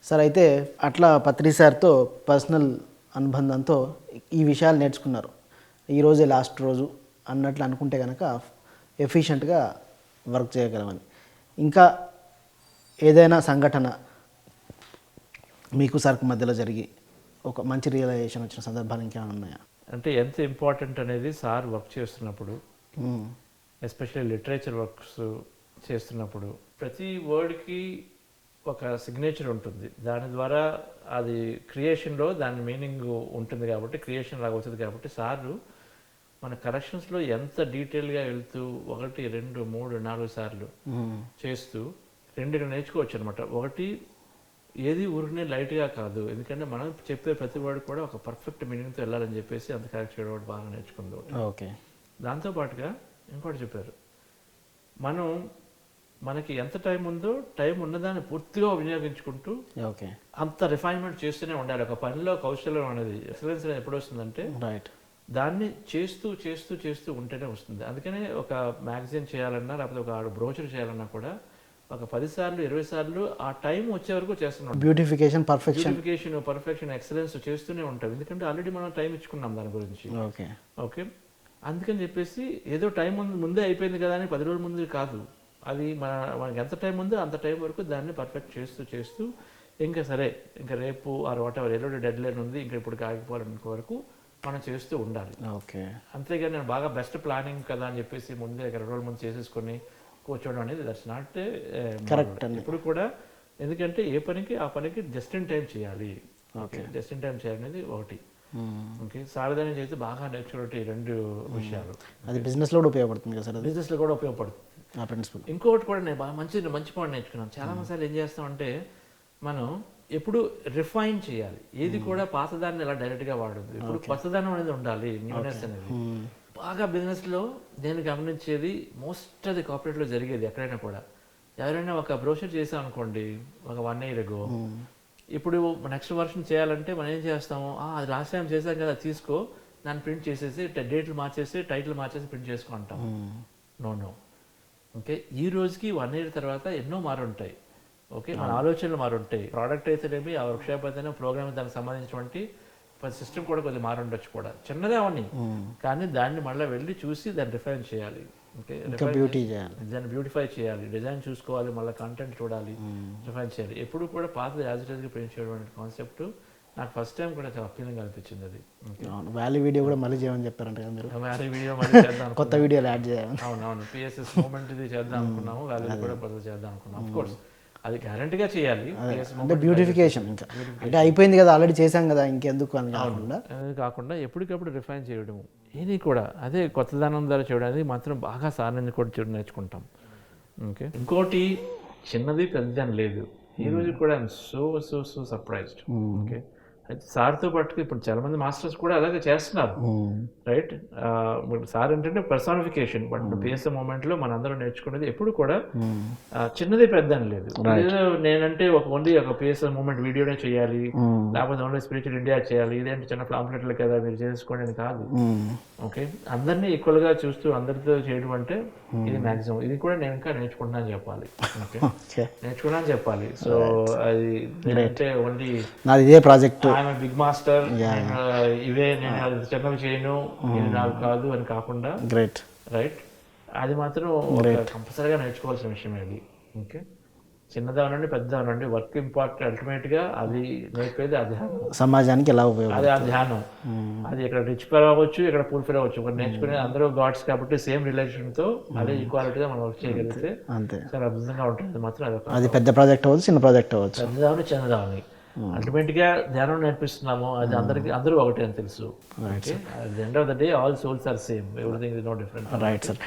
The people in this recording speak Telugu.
సార్ అయితే అట్లా పత్రి సార్తో పర్సనల్ అనుబంధంతో ఈ విషయాలు నేర్చుకున్నారు. ఈరోజే లాస్ట్ రోజు అన్నట్లు అనుకుంటే కనుక ఎఫిషియెంట్గా వర్క్ చేయగలమని. ఇంకా ఏదైనా సంఘటన మీకు సార్కి మధ్యలో జరిగి ఒక మంచి రియలైజేషన్ వచ్చిన సందర్భాలు ఇంకేమైనా ఉన్నాయా? అంటే ఎంత ఇంపార్టెంట్ అనేది సార్ వర్క్ చేస్తున్నప్పుడు, ఎస్పెషల్లీ లిటరేచర్ వర్క్స్ చేస్తున్నప్పుడు ప్రతి వర్డ్కి ఒక సిగ్నేచర్ ఉంటుంది. దాని ద్వారా అది క్రియేషన్లో దాని మీనింగ్ ఉంటుంది కాబట్టి, క్రియేషన్ లాగా అవుతుంది కాబట్టి సారు మన కరెక్షన్స్లో ఎంత డీటెయిల్గా వెళ్తూ 1, 2, 3, 4 సార్లు చేస్తూ రెండుగా నేర్చుకోవచ్చు అనమాట. ఒకటి ఏది ఊరినే లైట్గా కాదు, ఎందుకంటే మనం చెప్పే ప్రతి వర్డ్ కూడా ఒక పర్ఫెక్ట్ మీనింగ్తో వెళ్ళాలని చెప్పేసి అంత కరెక్ట్ చేయడం ఒకటి బాగా నేర్చుకుంది. ఓకే. దాంతోపాటుగా ఇంకోటి చెప్పారు, మనకి ఎంత టైం ఉందో టైం ఉన్నదాన్ని పూర్తిగా వినియోగించుకుంటూ ఓకే అంత రిఫైన్మెంట్ చేస్తూనే ఉండాలి. ఒక పనిలో కౌశల్యం అనేది, ఎక్సలెన్స్ అనేది ఎప్పుడు వస్తుందంటే రైట్ దాన్ని చేస్తూ చేస్తూ చేస్తూ ఉంటేనే వస్తుంది. అందుకనే ఒక మ్యాగజైన్ చేయాలన్నా లేకపోతే ఒక బ్రోచర్ చేయాలన్నా కూడా ఒక 10 సార్లు 20 సార్లు ఆ టైం వచ్చే వరకు చేస్తున్నాం. బ్యూటిఫికేషన్, పర్ఫెక్షన్, ఎక్సలెన్స్ చేస్తూనే ఉంటాం. ఎందుకంటే ఆల్రెడీ మనం టైం ఇచ్చుకున్నాం దాని గురించి. ఓకే ఓకే అందుకని చెప్పేసి ఏదో టైం ముందే అయిపోయింది కదా అని 10 రోజుల ముందు కాదు, అది మనకి ఎంత టైం ఉందో అంత టైం వరకు దాన్ని పర్ఫెక్ట్ చేస్తూ చేస్తూ ఇంకా సరే ఇంకా రేపు ఆర్ వాట్ ఎవర్ ఎల్లుండి డెడ్ లైన్ ఉంది ఇంకా ఇప్పుడు ఆగిపోవాలనుకో వరకు మనం చేస్తూ ఉండాలి. ఓకే. అంతేగాని నేను బాగా బెస్ట్ ప్లానింగ్ కదా అని చెప్పేసి ముందే 2 రోజుల ముందు చేసేసుకొని కూర్చోవడం అనేది దట్స్ నాట్ కరెక్ట్. ఇప్పుడు కూడా ఎందుకంటే ఏ పనికి ఆ పనికి జస్ట్ ఇన్ టైం చేయాలి. ఓకే జస్ట్ ఇన్ టైం చేయాలనేది ఒకటి. ఓకే సారదానం చేస్తే బాగా నేర్చుకునే 2 విషయాలు. అది బిజినెస్లో కూడా ఉపయోగపడుతుంది కదా సార్? బిజినెస్లో కూడా ఉపయోగపడుతుంది ఆ ప్రిన్సిపల్. ఇంకొకటి కూడా నేను బాగా మంచి పాయింట్ నేర్చుకున్నాను. చాలా మంది ఏం చేస్తామంటే మనం ఎప్పుడు రిఫైన్ చేయాలి, ఏది కూడా పాతదాన్ని ఇలా డైరెక్ట్గా వాడద్దు. ఇప్పుడు కొత్తదనం అనేది ఉండాలి, న్యూనెస్ అనేది. బాగా బిజినెస్లో నేను గమనించేది మోస్ట్ ఆఫ్ ది కార్పొరేట్లో జరిగేది ఎక్కడైనా కూడా, ఎవరైనా ఒక బ్రోషర్ చేసాం అనుకోండి ఒక 1 year ago, ఇప్పుడు నెక్స్ట్ వర్షన్ చేయాలంటే మనం ఏం చేస్తాము, అది లాస్ట్ టైం చేసాం కదా తీసుకో, దాన్ని ప్రింట్ చేసేసి డేట్లు మార్చేసి టైటిల్ మార్చేసి ప్రింట్ చేసుకుంటాం. నో ఓకే ఈ రోజుకి 1 year తర్వాత ఎన్నో మారుంటాయి. ఓకే మన ఆలోచనలు మారుంటాయి. ప్రోడక్ట్ అయితేనేమి, ఆ వర్క్షాప్ అయితేనే, ప్రోగ్రామ్ దానికి సంబంధించినటువంటి సిస్టమ్ కూడా కొద్దిగా మారుండొచ్చు కూడా, చిన్నదే అవన్నీ, కానీ దాన్ని మళ్ళీ వెళ్ళి చూసి దాన్ని రిఫైన్ చేయాలి. ఓకే దాన్ని బ్యూటిఫై చేయాలి, డిజైన్ చూసుకోవాలి, మళ్ళీ కంటెంట్ చూడాలి, రిఫైన్ చేయాలి. ఎప్పుడు కూడా పాత యాజ్ ఇట్ ఈస్గా ప్రింట్ చేయడం అనే కాన్సెప్ట్ నాకు ఫస్ట్ టైం కూడా చాలా అప్పీలింగ్ అనిపించింది. అది వ్యాలీ వీడియో కూడా మళ్ళీ చేయమని చెప్పారంట కదా మీరు? వ్యాలీ వీడియో మళ్ళీ చేద్దాం, కొత్త వీడియోలు యాడ్ చేయాలి. అవునవును పిఎస్ఎస్ మూమెంట్ ఇది చేద్దాం అనుకున్నాము, వ్యాలీ కూడా కొత్త చేద్దాం అనుకున్నాం. ఆఫ్ కోర్స్ అది గ్యారంటీగా చేయాలి. అంటే బ్యూటిఫికేషన్ ఇంకా అంటే అయిపోయింది కదా, ఆల్రెడీ చేశాం కదా, ఇంకెందుకు అని కాకుండా ఎప్పటికప్పుడు రిఫైన్ చేయడము, ఏది కూడా అదే కొత్తదనం ద్వారా చేయడానికి మాత్రం బాగా సార్ని కూడా నేర్చుకుంటాం. ఓకే ఇంకోటి చిన్నది పెద్దదని లేదు, ఈ రోజు కూడా ఐఎమ్ సో సర్ప్రైజ్డ్. ఓకే అయితే సార్తో పాటు ఇప్పుడు చాలా మంది మాస్టర్స్ కూడా అలాగే చేస్తున్నారు. రైట్ సార్ ఏంటంటే పర్సానిఫికేషన్, బట్ పిఎస్ఎం మూమెంట్లో మనందరం నేర్చుకునేది ఎప్పుడు కూడా చిన్నది పెద్ద అని లేదు. నేనంటే ఓన్లీ ఒక పిఎస్ఎం మూమెంట్ వీడియోనే చేయాలి, లేకపోతే ఓన్లీ స్పిరిచువల్ ఇండియా చేయాలి, ఇదేంటి చిన్న పాంప్లెట్లు కదా మీరు చేసుకోండి అని కాదు. ఓకే అందరినీ ఈక్వల్గా చూస్తూ అందరితో చేయడం అంటే ఇది మ్యాక్సిమం. ఇది కూడా నేను ఇంకా నేర్చుకుంటున్నా అని చెప్పాలి. ఓకే నేర్చుకున్నా అని చెప్పాలి. సో అది నేనంటే ఓన్లీ నాది ఇదే ప్రాజెక్ట్, బిగ్ మాస్టర్, ఇవే నేను అది చిన్నవి చేయను, ఇది నాకు కాదు అని కాకుండా గ్రేట్ రైట్ అది మాత్రం కంపల్సరీగా నేర్చుకోవాల్సిన విషయం అది. ఓకే చిన్నదా ఉండండి పెద్దదా ఉండండి, వర్క్ ఇంపార్టెంట్. అల్టిమేట్గా అది నేర్పేది ఆ ధ్యానం, సమాజానికి ఎలా ఉపయోగం, అది ఆ ధ్యానం. అది ఇక్కడ రిచ్ ఫెయిర్ అవ్వచ్చు, ఇక్కడ పూర్ ఫెయిర్ అవ్వచ్చు, ఇక్కడ నేర్చుకునే అందరూ గాడ్స్ కాబట్టి సేమ్ రిలేషన్తో అదే ఈక్వాలిటీగా మనం వర్క్ చేయగలిగితే అంతే చాలా అద్భుతంగా ఉంటుంది. మాత్రం అది పెద్ద ప్రాజెక్ట్ అవ్వచ్చు, చిన్న ప్రాజెక్ట్ అవ్వచ్చు, పెద్దదాని చిన్నదాని అల్టిమేట్గా ధ్యానం నేర్పిస్తున్నాము, అది అందరూ ఒకటే అని తెలుసు. Okay at the end of the day all souls are same, everything is no different. Right sir.